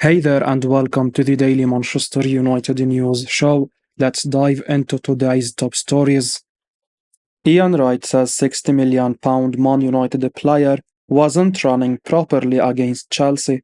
Hey there, and welcome to the Daily Manchester United News Show. Let's dive into today's top stories. Ian Wright says £60 million Man United player wasn't running properly against Chelsea.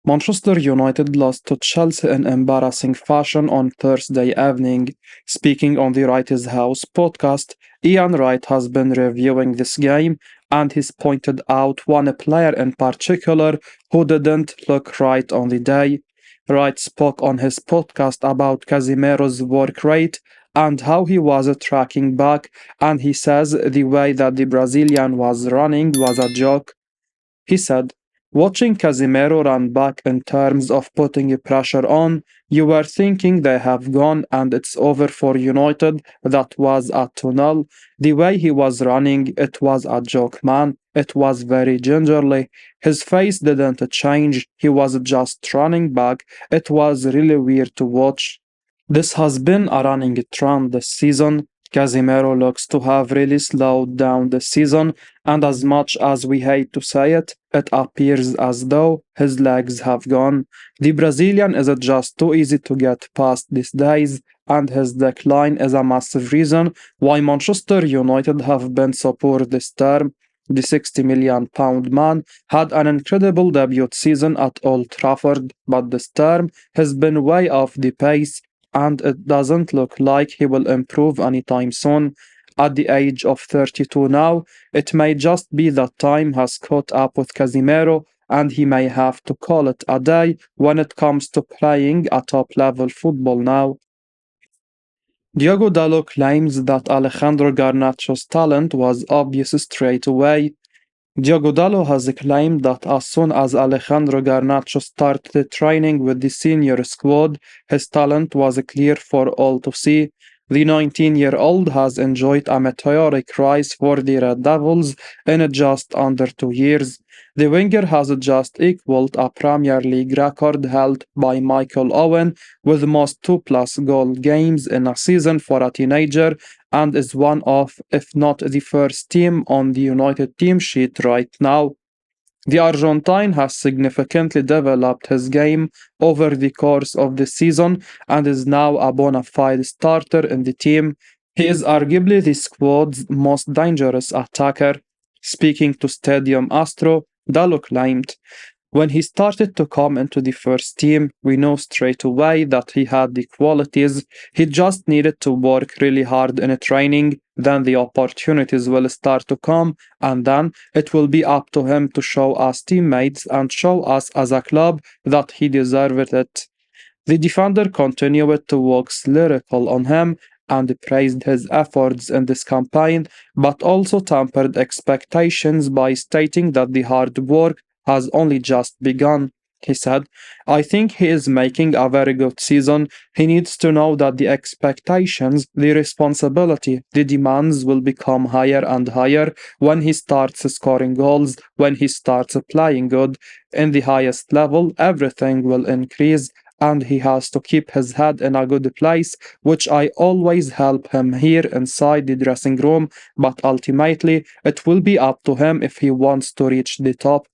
Manchester United lost to Chelsea in embarrassing fashion on Thursday evening. Speaking on the Wright's House podcast, Ian Wright has been reviewing this game and he's pointed out one player in particular who didn't look right on the day. Wright spoke on his podcast about Casemiro's work rate and how he was tracking back, and he says the way that the Brazilian was running was a joke. He said, watching Casemiro run back in terms of putting pressure on, you were thinking they have gone and it's over for United. That was a tunnel. The way he was running, it was a joke, man. It was very gingerly. His face didn't change. He was just running back. It was really weird to watch. This has been a running trend this season. Casemiro looks to have really slowed down this season, and as much as we hate to say it, it appears as though his legs have gone. The Brazilian is just too easy to get past these days, and his decline is a massive reason why Manchester United have been so poor this term. The £60 million man had an incredible debut season at Old Trafford, but this term has been way off the pace and it doesn't look like he will improve anytime soon. At the age of 32 now, it may just be that time has caught up with Casemiro and he may have to call it a day when it comes to playing a top-level football now. Diogo Dalot claims that Alejandro Garnacho's talent was obvious straight away. Diogo Dalot has claimed that as soon as Alejandro Garnacho started training with the senior squad, his talent was clear for all to see. The 19-year-old has enjoyed a meteoric rise for the Red Devils in just under 2 years. The winger has just equaled a Premier League record held by Michael Owen with most 2-plus goal games in a season for a teenager and is one of, if not the first team on the United team sheet right now. The Argentine has significantly developed his game over the course of the season and is now a bona fide starter in the team. He is arguably the squad's most dangerous attacker. Speaking to Stadium Astro, Dalot claimed, when he started to come into the first team, we knew straight away that he had the qualities. He just needed to work really hard in training, then the opportunities will start to come, and then it will be up to him to show us teammates and show us as a club that he deserved it. The defender continued to wax lyrical on him and praised his efforts in this campaign, but also tempered expectations by stating that the hard work has only just begun. He said, I think he is making a very good season. He needs to know that the expectations, the responsibility, the demands will become higher and higher when he starts scoring goals, when he starts playing good. In the highest level, everything will increase and he has to keep his head in a good place, which I always help him here inside the dressing room, but ultimately it will be up to him if he wants to reach the top.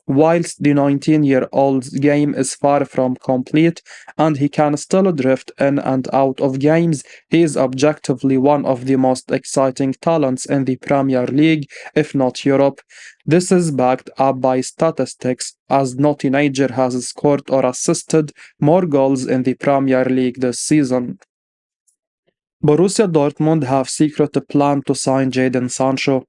Whilst the 19-year-old's game is far from complete and he can still drift in and out of games, he is objectively one of the most exciting talents in the Premier League, if not Europe. This is backed up by statistics, as no teenager has scored or assisted more goals in the Premier League this season. Borussia Dortmund have secret plan to sign Jadon Sancho.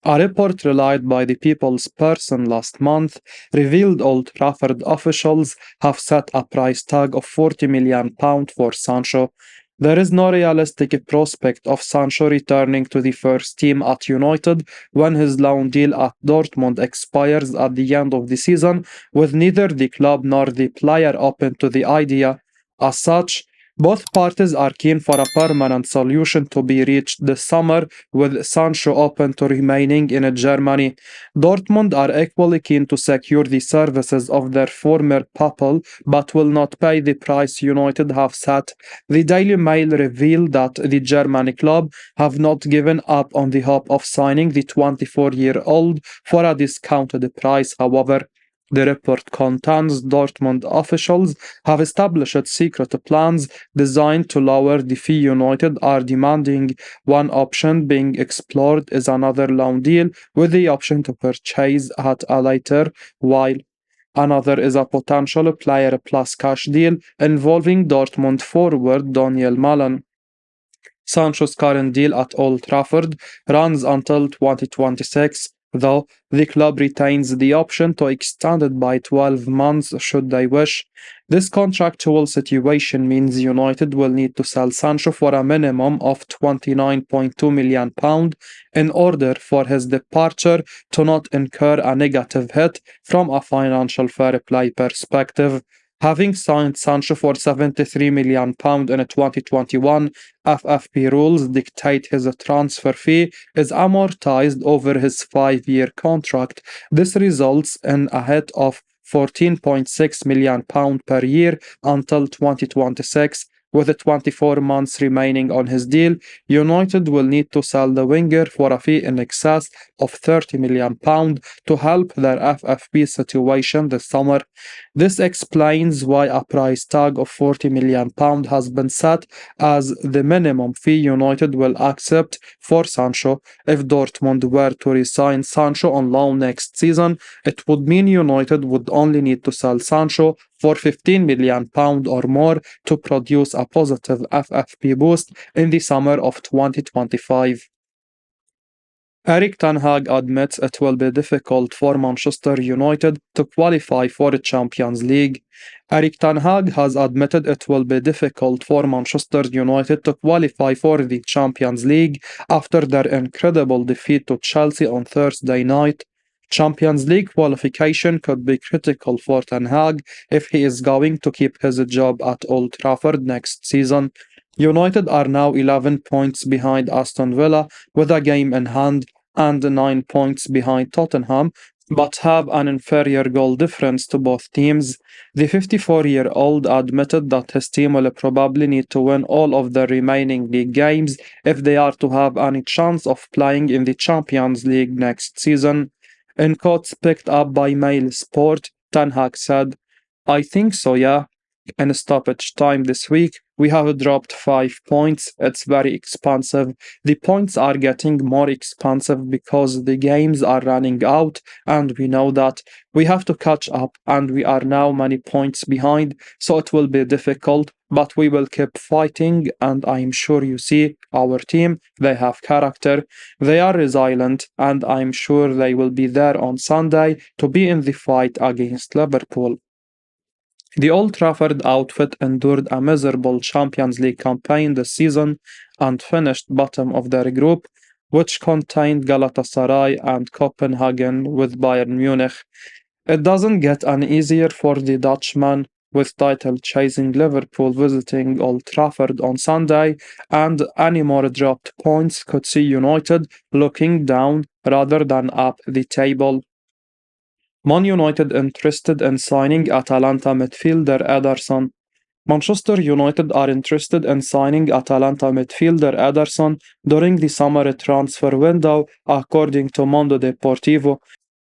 A report relied by the People's Person last month revealed Old Trafford officials have set a price tag of £40 million for Sancho. There is no realistic prospect of Sancho returning to the first team at United when his loan deal at Dortmund expires at the end of the season, with neither the club nor the player open to the idea. As such, both parties are keen for a permanent solution to be reached this summer, with Sancho open to remaining in Germany. Dortmund are equally keen to secure the services of their former pupil, but will not pay the price United have set. The Daily Mail revealed that the German club have not given up on the hope of signing the 24-year-old for a discounted price, however. The report contends Dortmund officials have established secret plans designed to lower the fee. United are demanding. One option being explored is another loan deal with the option to purchase at a later, while another is a potential player plus cash deal involving Dortmund forward Daniel Malin. Sancho's current deal at Old Trafford runs until 2026, though the club retains the option to extend it by 12 months should they wish. This contractual situation means United will need to sell Sancho for a minimum of £29.2 million in order for his departure to not incur a negative hit from a financial fair play perspective. Having signed Sancho for £73 million in 2021, FFP rules dictate his transfer fee is amortized over his 5-year contract. This results in a hit of £14.6 million per year until 2026. With 24 months remaining on his deal, United will need to sell the winger for a fee in excess of £30 million to help their FFP situation this summer. This explains why a price tag of £40 million has been set as the minimum fee United will accept for Sancho. If Dortmund were to resign Sancho on loan next season, it would mean United would only need to sell Sancho for £15 million or more to produce a positive FFP boost in the summer of 2025. Erik ten Hag admits it will be difficult for Manchester United to qualify for the Champions League. Erik ten Hag has admitted it will be difficult for Manchester United to qualify for the Champions League after their incredible defeat to Chelsea on Thursday night. Champions League qualification could be critical for Ten Hag if he is going to keep his job at Old Trafford next season. United are now 11 points behind Aston Villa with a game in hand and 9 points behind Tottenham, but have an inferior goal difference to both teams. The 54-year-old admitted that his team will probably need to win all of the remaining league games if they are to have any chance of playing in the Champions League next season. In quotes picked up by Mail Sport, Ten Hag said, "I think so, yeah. In stoppage time this week, we have dropped 5 points. It's very expensive. The points are getting more expensive because the games are running out, and we know that. We have to catch up, and we are now many points behind, so it will be difficult, but we will keep fighting, and I'm sure you see our team, they have character, they are resilient, and I'm sure they will be there on Sunday to be in the fight against Liverpool." The Old Trafford outfit endured a miserable Champions League campaign this season and finished bottom of their group, which contained Galatasaray and Copenhagen with Bayern Munich. It doesn't get any easier for the Dutchman, with title-chasing Liverpool visiting Old Trafford on Sunday, and any more dropped points could see United looking down rather than up the table. Man United interested in signing Atalanta midfielder Ederson. Manchester United are interested in signing Atalanta midfielder Ederson during the summer transfer window, according to Mondo Deportivo.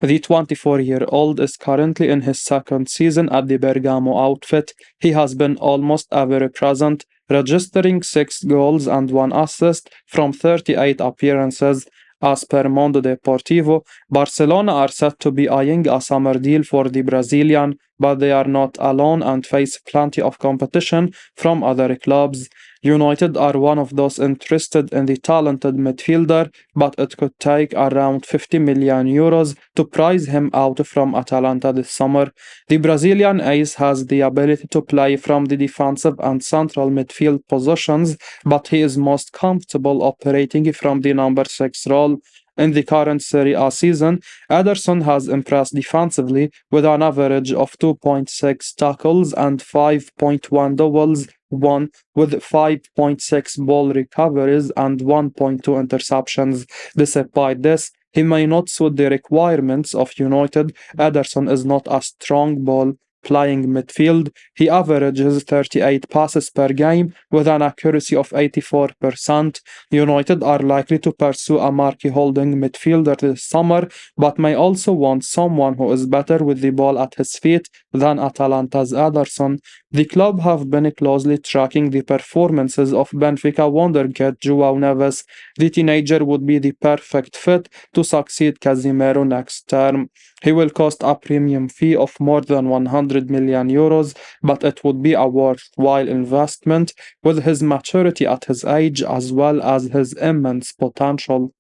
The 24-year-old is currently in his second season at the Bergamo outfit. He has been almost ever present, registering 6 goals and 1 assist from 38 appearances. As per Mondo Deportivo, Barcelona are set to be eyeing a summer deal for the Brazilian, but they are not alone and face plenty of competition from other clubs. United are one of those interested in the talented midfielder, but it could take around €50 million to price him out from Atalanta this summer. The Brazilian ace has the ability to play from the defensive and central midfield positions, but he is most comfortable operating from the number 6 role. In the current Serie A season, Ederson has impressed defensively with an average of 2.6 tackles and 5.1 doubles won, with 5.6 ball recoveries and 1.2 interceptions. Despite this, he may not suit the requirements of United. Ederson is not a strong ball playing midfield. He averages 38 passes per game with an accuracy of 84%. United are likely to pursue a marquee holding midfielder this summer, but may also want someone who is better with the ball at his feet than Atalanta's Ederson. The club have been closely tracking the performances of Benfica wonderkid João Neves. The teenager would be the perfect fit to succeed Casemiro next term. He will cost a premium fee of more than 100 million euros, but it would be a worthwhile investment with his maturity at his age as well as his immense potential.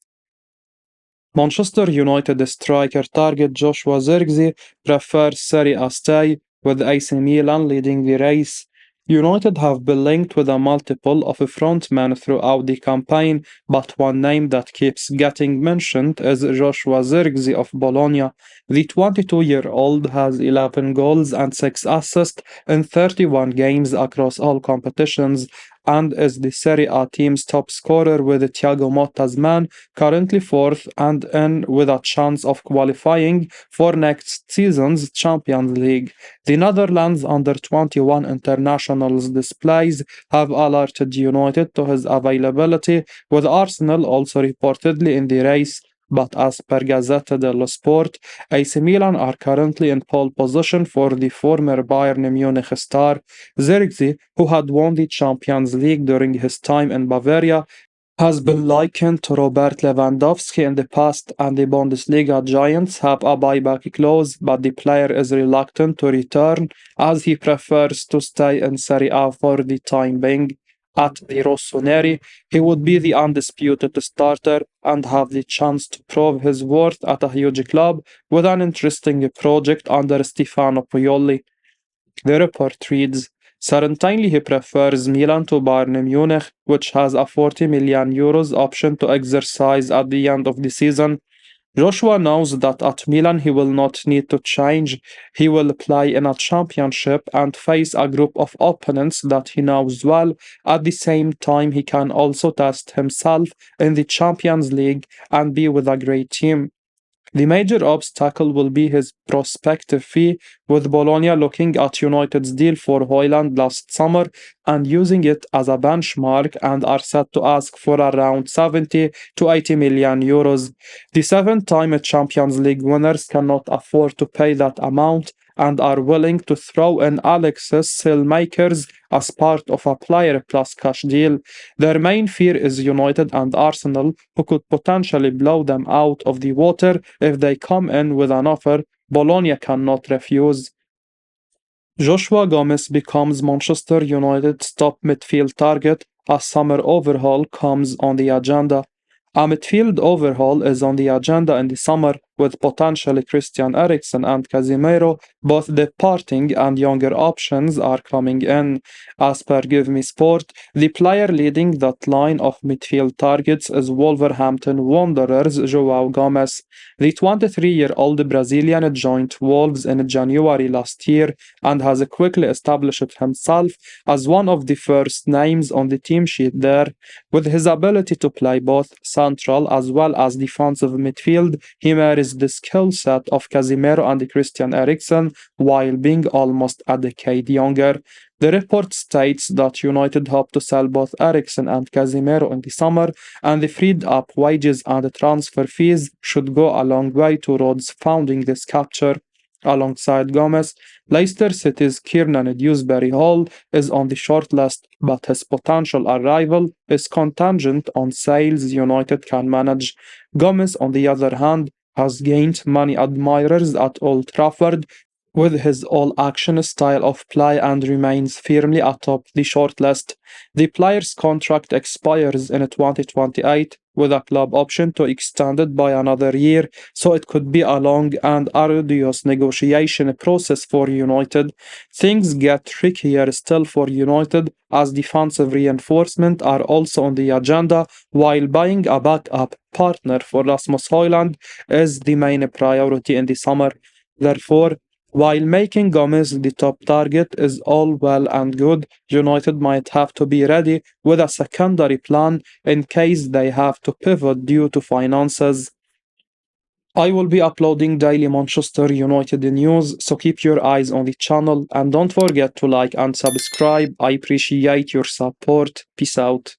Manchester United striker target Joshua Zirkzee prefers Serie A stay, with AC Milan leading the race. United have been linked with a multiple of frontmen throughout the campaign, but one name that keeps getting mentioned is Joshua Zirkzee of Bologna. The 22-year-old has 11 goals and 6 assists in 31 games across all competitions, and is the Serie A team's top scorer with Thiago Motta's Man currently fourth and in with a chance of qualifying for next season's Champions League. The Netherlands under-21 international's displays have alerted United to his availability, with Arsenal also reportedly in the race. But as per Gazzetta dello Sport, AC Milan are currently in pole position for the former Bayern Munich star. Zirkzee, who had won the Champions League during his time in Bavaria, has been likened to Robert Lewandowski in the past, and the Bundesliga giants have a buyback clause, but the player is reluctant to return as he prefers to stay in Serie A for the time being. At the Rossoneri, he would be the undisputed starter and have the chance to prove his worth at a huge club with an interesting project under Stefano Pioli. The report reads, certainly he prefers Milan to Bayern Munich, which has a 40 million euros option to exercise at the end of the season. Joshua knows that at Milan he will not need to change. He will play in a championship and face a group of opponents that he knows well. At the same time, he can also test himself in the Champions League and be with a great team. The major obstacle will be his prospective fee, with Bologna looking at United's deal for Højlund last summer and using it as a benchmark, and are set to ask for around 70 to 80 million euros. The seven-time Champions League winners cannot afford to pay that amount and are willing to throw in Alexis Saelmakers as part of a player plus cash deal. Their main fear is United and Arsenal, who could potentially blow them out of the water if they come in with an offer Bologna cannot refuse. Joshua Gomez becomes Manchester United's top midfield target as summer overhaul comes on the agenda. A midfield overhaul is on the agenda in the summer, with potentially Christian Eriksen and Casemiro both departing and younger options are coming in. As per Give Me Sport, the player leading that line of midfield targets is Wolverhampton Wanderers' João Gomes. The 23-year-old Brazilian joined Wolves in January last year and has quickly established himself as one of the first names on the team sheet there. With his ability to play both central as well as defensive midfield, he marries the skill set of Casemiro and Christian Eriksen while being almost a decade younger. The report states that United hope to sell both Eriksen and Casemiro in the summer, and the freed up wages and transfer fees should go a long way towards funding this capture. Alongside Gomez, Leicester City's Kiernan Dewsbury Hall is on the shortlist, but his potential arrival is contingent on sales United can manage. Gomez, on the other hand, has gained many admirers at Old Trafford with his all-action style of play and remains firmly atop the shortlist. The player's contract expires in 2028 with a club option to extend it by another year, so it could be a long and arduous negotiation process for United. Things get trickier still for United as defensive reinforcement are also on the agenda, while buying a backup partner for Rasmus Højlund is the main priority in the summer. Therefore, while making Gomez the top target is all well and good, United might have to be ready with a secondary plan in case they have to pivot due to finances. I will be uploading daily Manchester United news, so keep your eyes on the channel and don't forget to like and subscribe. I appreciate your support. Peace out.